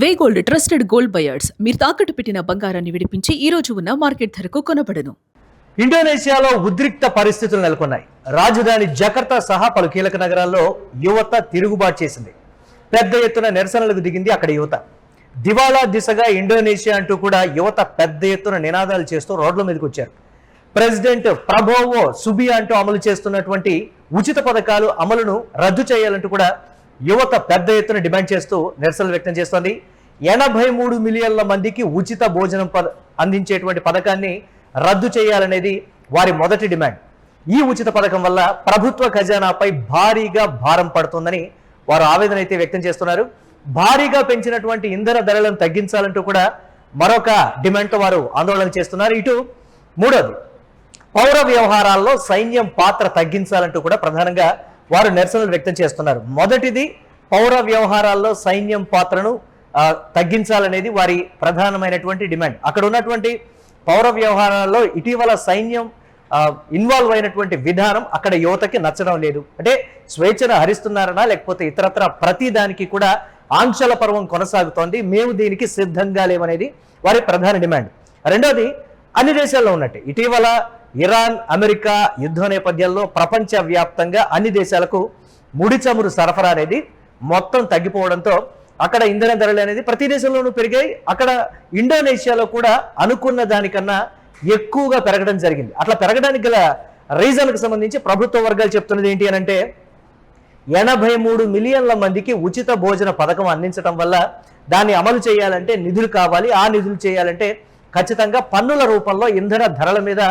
వే gold trusted gold buyers మీరు తాకట్టు పెట్టిన బంగారాన్ని విడిపించి ఈ రోజు ఉన్న మార్కెట్ ధరకు కొనబడను. ఇండోనేషియాలో ఉద్రిక్త పరిస్థితులు నెలకొన్నాయి. రాజధాని జకర్తా సహా పలు కీలక నగరాల్లో యువత తిరుగుబాటు చేసింది. పెద్ద ఎత్తున నిరసనలకు దిగింది అక్కడ యువత. దివాళా దిశగా ఇండోనేషియా అంటూ కూడా యువత పెద్ద ఎత్తున నినాదాలు చేస్తూ రోడ్ల మీదకి వచ్చారు. ప్రెసిడెంట్ ప్రభోవో సుబియాంటో అమలు చేస్తున్నటువంటి ఉచిత పథకాలు అమలును రద్దు చేయాలంటూ కూడా యువత పెద్ద ఎత్తున డిమాండ్ చేస్తూ నిరసనలు వ్యక్తం చేస్తోంది. 83 మిలియన్ల మందికి ఉచిత భోజనం అందించేటువంటి పథకాన్ని రద్దు చేయాలనేది వారి మొదటి డిమాండ్. ఈ ఉచిత పథకం వల్ల ప్రభుత్వ ఖజానాపై భారీగా భారం పడుతుందని వారు ఆవేదన అయితే వ్యక్తం చేస్తున్నారు. భారీగా పెంచినటువంటి ఇంధన ధరలను తగ్గించాలంటూ కూడా మరొక డిమాండ్తో వారు ఆందోళన చేస్తున్నారు. ఇటు మూడోది పౌర వ్యవహారాల్లో సైన్యం పాత్ర తగ్గించాలంటూ కూడా ప్రధానంగా వారు నిరసనలు వ్యక్తం చేస్తున్నారు. మొదటిది పౌర వ్యవహారాల్లో సైన్యం పాత్రను తగ్గించాలనేది వారి ప్రధానమైనటువంటి డిమాండ్. అక్కడ ఉన్నటువంటి పౌర వ్యవహారాల్లో ఇటీవల సైన్యం ఇన్వాల్వ్ అయినటువంటి విధానం అక్కడ యువతకి నచ్చడం లేదు. అంటే స్వేచ్ఛను హరిస్తున్నారనా లేకపోతే ఇతరత్ర ప్రతి దానికి కూడా ఆంక్షల పర్వం కొనసాగుతోంది, మేము దీనికి సిద్ధంగా లేవనేది వారి ప్రధాన డిమాండ్. రెండోది అన్ని దేశాల్లో ఉన్నట్టు ఇటీవల ఇరాన్ అమెరికా యుద్ధ నేపథ్యంలో ప్రపంచ వ్యాప్తంగా అన్ని దేశాలకు ముడి చమురు సరఫరా అనేది మొత్తం తగ్గిపోవడంతో అక్కడ ఇంధన ధరలు అనేది ప్రతి దేశంలోనూ పెరిగాయి. అక్కడ ఇండోనేషియాలో కూడా అనుకున్న దానికన్నా ఎక్కువగా పెరగడం జరిగింది. అట్లా పెరగడానికి గల రీజన్కి సంబంధించి ప్రభుత్వ వర్గాలు చెప్తున్నది ఏంటి అని అంటే 83 మిలియన్ల మందికి ఉచిత భోజన పథకం అందించడం వల్ల దాన్ని అమలు చేయాలంటే నిధులు కావాలి. ఆ నిధులు చేయాలంటే ఖచ్చితంగా పన్నుల రూపంలో ఇంధన ధరల మీద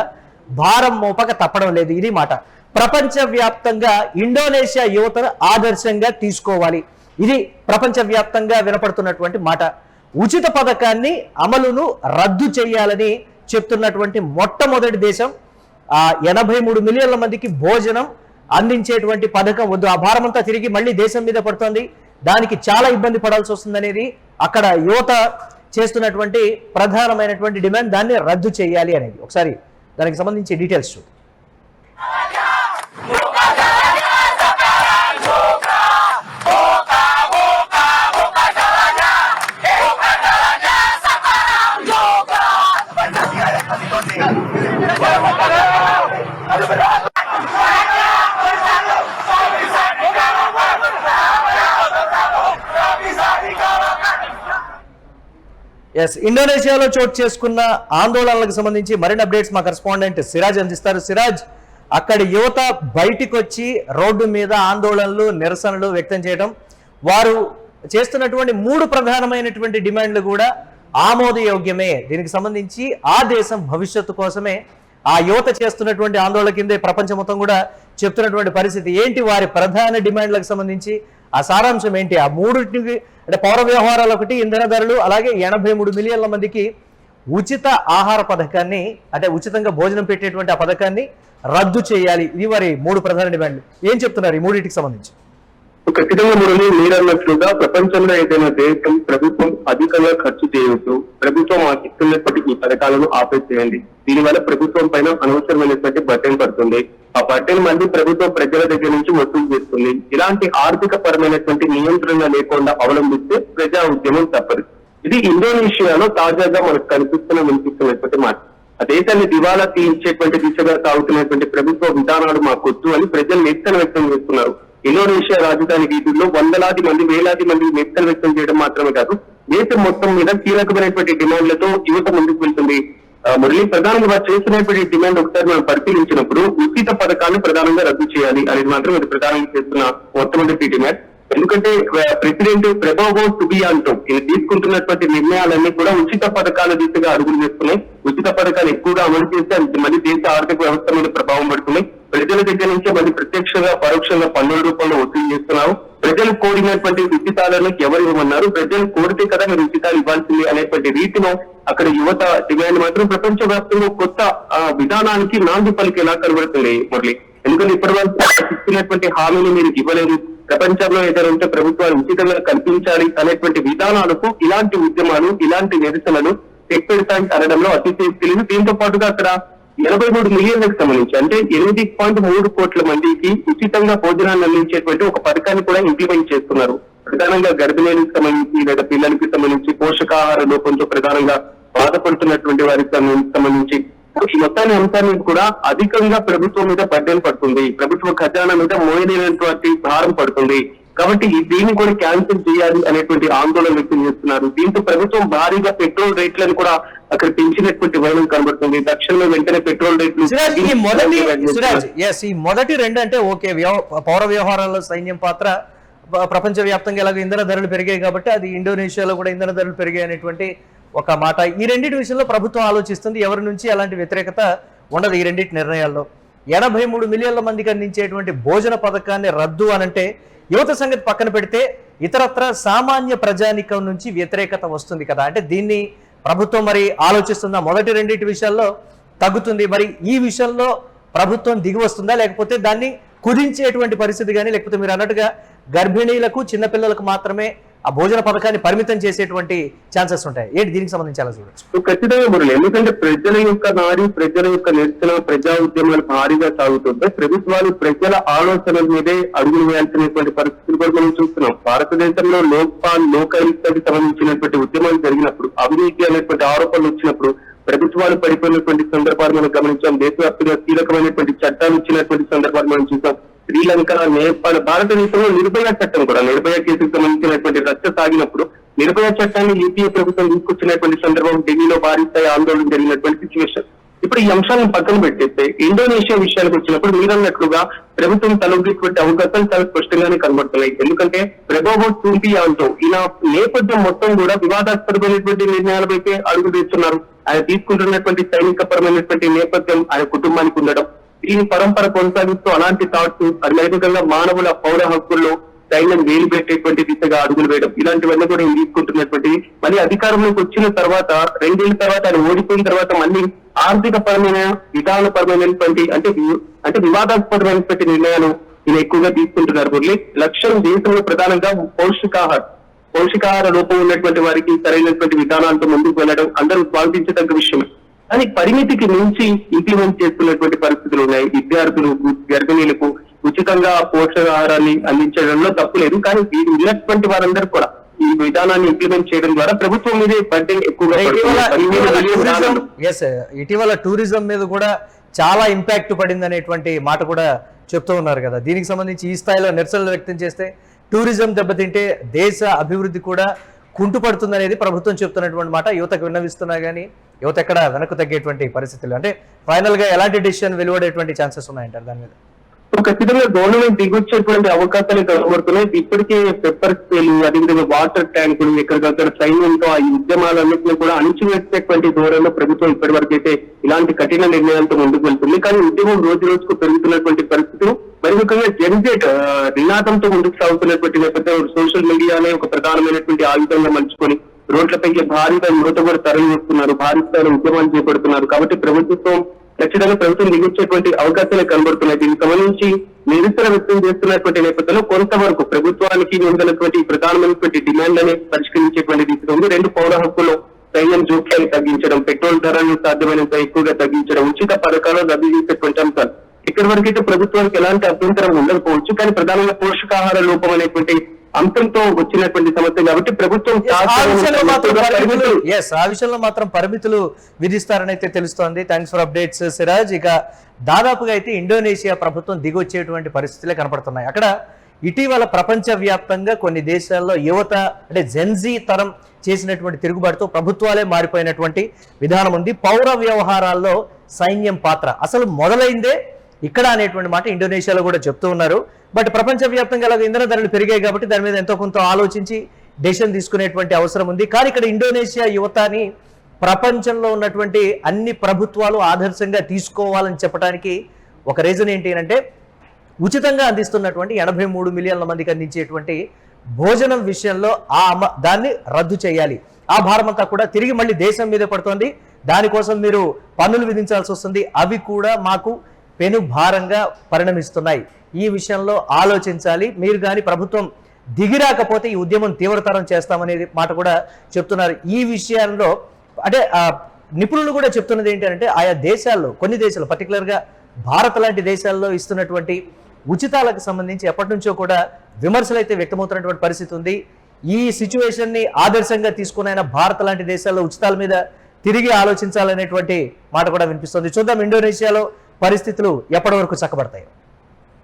భారం మోపక తప్పడం లేదు. ఇది మాట. ప్రపంచవ్యాప్తంగా ఇండోనేషియా యువతను ఆదర్శంగా తీసుకోవాలి. ఇది ప్రపంచవ్యాప్తంగా వినపడుతున్నటువంటి మాట. ఉచిత పథకాన్ని అమలును రద్దు చేయాలని చెప్తున్నటువంటి మొట్టమొదటి దేశం 83 మిలియన్ల మందికి భోజనం అందించేటువంటి పథకం వద్దు, ఆ భారమంతా తిరిగి మళ్ళీ దేశం మీద పడుతోంది, దానికి చాలా ఇబ్బంది పడాల్సి వస్తుందనేది అక్కడ యువత చేస్తున్నటువంటి ప్రధానమైనటువంటి డిమాండ్. దాన్ని రద్దు చేయాలి అనేది. ఒకసారి దానికి సంబంధించి డీటెయిల్స్ చూద్దాం. ఇండోనేషియాలో చోటు చేసుకున్న ఆందోళనలకు సంబంధించి మరిన్ని అప్డేట్స్ మా కరెస్పాండెంట్ సిరాజ్ అందిస్తారు. సిరాజ్, అక్కడి యువత బయటికి వచ్చి రోడ్డు మీద ఆందోళనలు నిరసనలు వ్యక్తం చేయడం, వారు చేస్తున్నటువంటి 3 ప్రధానమైనటువంటి డిమాండ్లు కూడా ఆమోదయోగ్యమే. దీనికి సంబంధించి ఆ దేశం భవిష్యత్తు కోసమే ఆ యువత చేస్తున్నటువంటి ఆందోళన కిందే ప్రపంచం మొత్తం కూడా చెప్తున్నటువంటి పరిస్థితి ఏంటి, వారి ప్రధాన డిమాండ్లకు సంబంధించి ఆ సారాంశం ఏంటి? ఆ 3 అంటే పౌర వ్యవహారాలు ఒకటి, ఇంధన ధరలు, అలాగే 83 మిలియన్ల మందికి ఉచిత ఆహార పథకాన్ని అంటే ఉచితంగా భోజనం పెట్టేటువంటి ఆ పథకాన్ని రద్దు చేయాలి. ఇది వారి 3 ప్రధాన డిమాండ్లు. ఏం చెప్తున్నారు ఈ 3టికి సంబంధించి? ఖచ్చితంగా మురళి మీరన్నట్లుగా ప్రపంచంలో ఏదైనా దేశం ప్రభుత్వం అధికంగా ఖర్చు చేయవచ్చు, ప్రభుత్వం ఇస్తున్నప్పటికీ ఈ పథకాలను ఆపేసేయండి. దీనివల్ల ప్రభుత్వం పైన అనవసరమైనటువంటి బర్డెన్ పడుతుంది. ఆ బర్డెన్ మళ్ళీ ప్రభుత్వం ప్రజల దగ్గర నుంచి వసూలు చేస్తుంది. ఇలాంటి ఆర్థిక పరమైనటువంటి నియంత్రణ లేకుండా అవలంబిస్తే ప్రజా ఉద్యమం తప్పదు. ఇది ఇండోనేషియాలో తాజాగా మనకు వినిపిస్తున్నటువంటి మాట. ఆ దేశాన్ని దివాలా తీయించేటువంటి దిశగా సాగుతున్నటువంటి ప్రభుత్వ విధానాలు మాకొద్దు అని ప్రజలు నిరసన వ్యక్తం చేస్తున్నారు. ఇండోనేషియా రాజధాని వీధుల్లో వందలాది మంది వేలాది మంది నిరసన వ్యక్తం చేయడం మాత్రమే కాదు, దేశం మొత్తం మీద కీలకమైనటువంటి డిమాండ్లతో యువత ముందుకు వెళ్తుంది. మురళి, ప్రధానంగా వారు చేస్తున్నటువంటి డిమాండ్ ఒకసారి మనం పరిశీలించినప్పుడు ఉచిత పథకాన్ని ప్రధానంగా రద్దు చేయాలి అనేది మాత్రం ఇది ప్రధానంగా చేస్తున్న మొట్టమొదటి డిమాండ్. ఎందుకంటే ప్రెసిడెంట్ ప్రభోవో సుబియాంటో ఇది తీసుకుంటున్నటువంటి నిర్ణయాలన్నీ కూడా ఉచిత పథకాల దిశగా అడుగులు చేస్తున్నాయి. ఉచిత పథకాలు ఎక్కువగా అమలు చేస్తే మళ్ళీ దేశ ఆర్థిక వ్యవస్థ మీద ప్రభావం పడుతున్నాయి. ప్రజల దగ్గర నుంచే మళ్ళీ ప్రత్యక్షంగా పరోక్షంగా పన్నుల రూపంలో వసూలు చేస్తున్నారు. ప్రజలు కోరినటువంటి ఉచితాలను ఎవరు ఇవ్వమన్నారు, ప్రజలు కోరితే కదా మీరు ఉచితాలు ఇవ్వాల్సింది అనేటువంటి రీతిలో అక్కడ యువత డిమాండ్ మాత్రం ప్రపంచ వ్యాప్తంగా కొత్త విధానానికి నాంది పలికేలా కనబడుతుంది మురళి. ఎందుకంటే ఇప్పటివరకు ఇచ్చినటువంటి హామీని మీరు ఇవ్వలేదు, ప్రపంచంలో ఏదైనా ఉంటే ప్రభుత్వాలు ఉచితంగా కల్పించాలి అనేటువంటి విధానాలకు ఇలాంటి ఉద్యమాలు ఇలాంటి నిరసనలు తెప్పెడతానికి అనడంలో అతిశయోక్తి తెలియదు. దీంతో పాటుగా అక్కడ 83 మిలియన్లకు సంబంధించి అంటే 8.3 కోట్ల మందికి ఉచితంగా భోజనాన్ని అందించేటువంటి ఒక పథకాన్ని కూడా ఇంప్లిమెంట్ చేస్తున్నారు. ప్రధానంగా గర్భిణీలకు సంబంధించి లేదా పిల్లలకి సంబంధించి లోపంతో ప్రధానంగా బాధపడుతున్నటువంటి వారికి సంబంధించి ఈ మొత్తాన్ని అంశాన్ని కూడా అధికంగా ప్రభుత్వం మీద బడ్డెన్ పడుతుంది, ప్రభుత్వ ఖజానా మీద మోయలేనటువంటి భారం పడుతుంది. కాబట్టి దీన్ని కూడా క్యాన్సిల్ చేయాలి అనేటువంటి ఆందోళన వ్యక్తం చేస్తున్నారు. దీంతో ప్రభుత్వం భారీగా పెట్రోల్ రేట్లను కూడా అక్కడ పెంచినటువంటి వైనం కనబడుతుంది. తక్షణమే వెంటనే పెట్రోల్ రేట్లు ఈ మొదటి రెండు అంటే ఓకే, పౌర వ్యవహారాల్లో సైన్యం పాత్ర, ప్రపంచవ్యాప్తంగా ఎలాగో ఇంధన ధరలు పెరిగాయి కాబట్టి అది ఇండోనేషియాలో కూడా ఇంధన ధరలు పెరిగాయి అనేటువంటి ఒక మాట. ఈ రెండింటి విషయంలో ప్రభుత్వం ఆలోచిస్తుంది, ఎవరి నుంచి అలాంటి వ్యతిరేకత ఉండదు. ఈ రెండింటి నిర్ణయాల్లో 83 మిలియన్ల మందికి అందించేటువంటి భోజన పథకాన్ని రద్దు అనంటే యువత సంగతి పక్కన పెడితే ఇతరత్ర సామాన్య ప్రజానికం నుంచి వ్యతిరేకత వస్తుంది కదా. అంటే దీన్ని ప్రభుత్వం మరి ఆలోచిస్తుందా? మొదటి రెండింటి విషయాల్లో తగ్గుతుంది, మరి ఈ విషయంలో ప్రభుత్వం దిగి వస్తుందా, లేకపోతే దాన్ని కుదించేటువంటి పరిస్థితి కానీ, లేకపోతే మీరు అన్నట్టుగా గర్భిణీలకు చిన్నపిల్లలకు మాత్రమే ఆ భోజన పథకాన్ని పరిమితం చేసేటువంటి ఛాన్సెస్ ఉంటాయి? ఏంటి దీనికి సంబంధించి అలా చూడొచ్చు? ఖచ్చితంగా మురళి, ఎందుకంటే ప్రజల యొక్క నాడి, ప్రజల యొక్క నిరసన, ప్రజా ఉద్యమాలు భారీగా సాగుతుంటే ప్రభుత్వాలు ప్రజల ఆలోచనల మీదే అడుగులు వేయాల్సినటువంటి పరిస్థితులు కూడా మనం చూస్తున్నాం. భారతదేశంలో లోకాయుక్తకి సంబంధించినటువంటి ఉద్యమాలు జరిగినప్పుడు, అవినీతి అనేటువంటి ఆరోపణలు వచ్చినప్పుడు ప్రభుత్వాలు పడిపోయినటువంటి సందర్భాలు మనం గమనించాం. దేశవ్యాప్తంగా కీలకమైనటువంటి చట్టాలు ఇచ్చినటువంటి సందర్భాలు మనం చూసాం. శ్రీలంక, నేపాల్, భారతదేశంలో నిర్భయ చట్టం కూడా, నిర్భయ కేసుకు సంబంధించినటువంటి రచ్చ సాగినప్పుడు నిర్భయ చట్టాన్ని యూపీఏ ప్రభుత్వం తీసుకొచ్చినటువంటి సందర్భం, ఢిల్లీలో భారీ స్థాయి ఆందోళన జరిగినటువంటి సిచ్యువేషన్. ఇప్పుడు ఈ అంశాలను పక్కన పెట్టేస్తే ఇండోనేషియా విషయానికి వచ్చినప్పుడు మీరన్నట్లుగా ప్రభుత్వం తలొగ్గినటువంటి అవకాశాలు చాలా స్పష్టంగానే కనబడుతున్నాయి. ఎందుకంటే ప్రభావం చూపియాంతో ఈయన నేపథ్యం మొత్తం కూడా వివాదాస్పదమైనటువంటి నిర్ణయాలపైతే అడుగు వేస్తున్నారు. ఆయన తీసుకుంటున్నటువంటి సైనిక పరమైనటువంటి నేపథ్యం ఆయన కుటుంబానికి ఉండడం, దీని పరంపర కొనసాగిస్తూ అలాంటి థాట్స్, అదేవిధంగా మానవుల పౌర హక్కుల్లో సైన్యం వేలు పెట్టేటువంటి దిశగా అడుగులు వేయడం, ఇలాంటివన్నీ కూడా తీసుకుంటున్నటువంటివి. మళ్ళీ అధికారంలోకి వచ్చిన తర్వాత 2 ఏళ్ల తర్వాత ఆయన ఓడిపోయిన తర్వాత మళ్ళీ ఆర్థిక పరమైన, విధానపరమైనటువంటి అంటే వివాదాస్పదమైనటువంటి నిర్ణయాలు ఈయన ఎక్కువగా తీసుకుంటున్నారు. మురళి, లక్ష్యం దేశంలో ప్రధానంగా పౌష్టికాహార లోపం ఉన్నటువంటి వారికి సరైనటువంటి విధానాలతో ముందుకు వెళ్ళడం అందరూ స్వాగతించదగ్గ విషయమే. కానీ పరిమితికి మించి ఇంప్లిమెంట్ చేస్తున్నటువంటి పరిస్థితులు ఉన్నాయి. విద్యార్థులు, గర్భిణీలకు ఉచితంగా పోషకాహారాన్ని అందించడంలో తప్పు లేదు, కానీ ఉన్నటువంటి వారందరూ కూడా ఈ విధానాన్ని ఇంప్లిమెంట్ చేయడం ద్వారా ప్రభుత్వం మీదే బడ్జెట్ ఎక్కువగా ఇటీవల టూరిజం మీద కూడా చాలా ఇంపాక్ట్ పడింది అనేటువంటి మాట కూడా చెప్తూ ఉన్నారు కదా. దీనికి సంబంధించి ఈ స్థాయిలో నిరసనలు వ్యక్తం చేస్తే టూరిజం దెబ్బతింటే దేశ అభివృద్ధి కూడా కుంటుపడుతుంది అనేది ప్రభుత్వం చెప్తున్నటువంటి మాట. యువతకు విన్నవిస్తున్నా కానీ యువత ఎక్కడ వెనక్కు తగ్గేటువంటి పరిస్థితులు, అంటే ఫైనల్ గా ఎలాంటి డిసిషన్ వెలువడేటువంటి ఛాన్సెస్ ఉన్నాయంటారు దాని మీద? ఖచ్చితంగా గవర్నమెంట్ దిగొచ్చేటువంటి అవకాశాలు కనబడుతున్నాయి. ఇప్పటికే పెప్పర్ స్ప్రేలు, అదేవిధంగా వాటర్ ట్యాంకులు, ఎక్కడికక్కడ సైన్యంతో ఆ ఉద్యమాలన్నింటినీ కూడా అణిచివేసేటువంటి ధోరణిలో ప్రభుత్వం ఇప్పటి వరకు అయితే ఇలాంటి కఠిన నిర్ణయాలతో ముందుకు వెళ్తుంది. కానీ ఉద్యమం రోజు రోజుకు పెరుగుతున్నటువంటి పరిస్థితులు, మరి ముఖ్యంగా జెన్జెట్ నినాదంతో ముందుకు సాగుతున్నటువంటి నేపథ్యంలో సోషల్ మీడియానే ఒక ప్రధానమైనటువంటి ఆయుధంగా మలుచుకొని రోడ్లపైకి భారీగా యువత కూడా తరలి వస్తున్నారు, భారీ స్థాయిలో ఉద్యమాలు చేపడుతున్నారు. కాబట్టి ఖచ్చితంగా ప్రభుత్వం దిగొచ్చేటువంటి అవకాశాలు కనబడుతున్నాయి. దీనికి సంబంధించి నిరసన వ్యక్తం చేస్తున్నటువంటి నేపథ్యంలో కొంతవరకు ప్రభుత్వానికి ఉందన్నటువంటి ప్రధానమైనటువంటి డిమాండ్లని పరిష్కరించేటువంటి దిశగా ఉంది. 2 పౌర హక్కుల్లో సైన్యం జోక్యాన్ని తగ్గించడం, పెట్రోల్ ధరలను సాధ్యమైనంత ఎక్కువగా తగ్గించడం, ఉచిత పథకాలు రద్దు చేసేటువంటి అంశాలు. ఇక్కడి వరకైతే ప్రభుత్వానికి ఎలాంటి అభ్యంతరం ఉండకపోవచ్చు, కానీ ప్రధానంగా పోషకాహార లోపం అనేటువంటి అంశంతో వచ్చినటువంటి సమస్య కాబట్టి ప్రభుత్వం ఆ విషయంలో మాత్రం పరిమితులు విధిస్తారని అయితే తెలుస్తోంది. Thanks for updates Siraj. ఇక దాదాపుగా అయితే ఇండోనేషియా ప్రభుత్వం దిగొచ్చేటువంటి పరిస్థితులే కనపడుతున్నాయి. అక్కడ ఇటీవల ప్రపంచ వ్యాప్తంగా కొన్ని దేశాల్లో యువత అంటే జెన్జీ తరం చేసినటువంటి తిరుగుబాటుతో ప్రభుత్వాలే మారిపోయినటువంటి విధానం ఉంది. పౌర వ్యవహారాల్లో సైన్యం పాత్ర అసలు మొదలైందే ఇక్కడ అనేటువంటి మాట ఇండోనేషియాలో కూడా చెప్తూ ఉన్నారు. బట్ ప్రపంచవ్యాప్తంగా అలాగే ఇంధన ధరలు పెరిగాయి కాబట్టి దాని మీద ఎంతో కొంత ఆలోచించి డెసిషన్ తీసుకునేటువంటి అవసరం ఉంది. కానీ ఇక్కడ ఇండోనేషియా యువతని ప్రపంచంలో ఉన్నటువంటి అన్ని ప్రభుత్వాలు ఆదర్శంగా తీసుకోవాలని చెప్పడానికి ఒక రీజన్ ఏంటి అంటే ఉచితంగా అందిస్తున్నటువంటి 83 మిలియన్ల మందికి అందించేటువంటి భోజనం విషయంలో దాన్ని రద్దు చేయాలి. ఆ భారమంతా కూడా తిరిగి మళ్ళీ దేశం మీద పడుతోంది. దానికోసం మీరు పన్నులు విధించాల్సి వస్తుంది. అవి కూడా మాకు పెను భారంగా పరిణమిస్తున్నాయి. ఈ విషయంలో ఆలోచించాలి. మీరు కానీ ప్రభుత్వం దిగిరాకపోతే ఈ ఉద్యమం తీవ్రతరం చేస్తామనేది మాట కూడా చెప్తున్నారు. ఈ విషయాల్లో అంటే నిపుణులు కూడా చెప్తున్నది ఏంటంటే ఆయా దేశాల్లో కొన్ని దేశాలు పర్టికులర్గా భారత్ లాంటి దేశాల్లో ఇస్తున్నటువంటి ఉచితాలకు సంబంధించి ఎప్పటి నుంచో కూడా విమర్శలు అయితే వ్యక్తమవుతున్నటువంటి పరిస్థితి ఉంది. ఈ సిచ్యువేషన్ని ఆదర్శంగా తీసుకుని ఆయన భారత్ లాంటి దేశాల్లో ఉచితాల మీద తిరిగి ఆలోచించాలనేటువంటి మాట కూడా వినిపిస్తుంది. చూద్దాం ఇండోనేషియాలో పరిస్థితులు ఎప్పటి వరకు చక్కబడతాయి.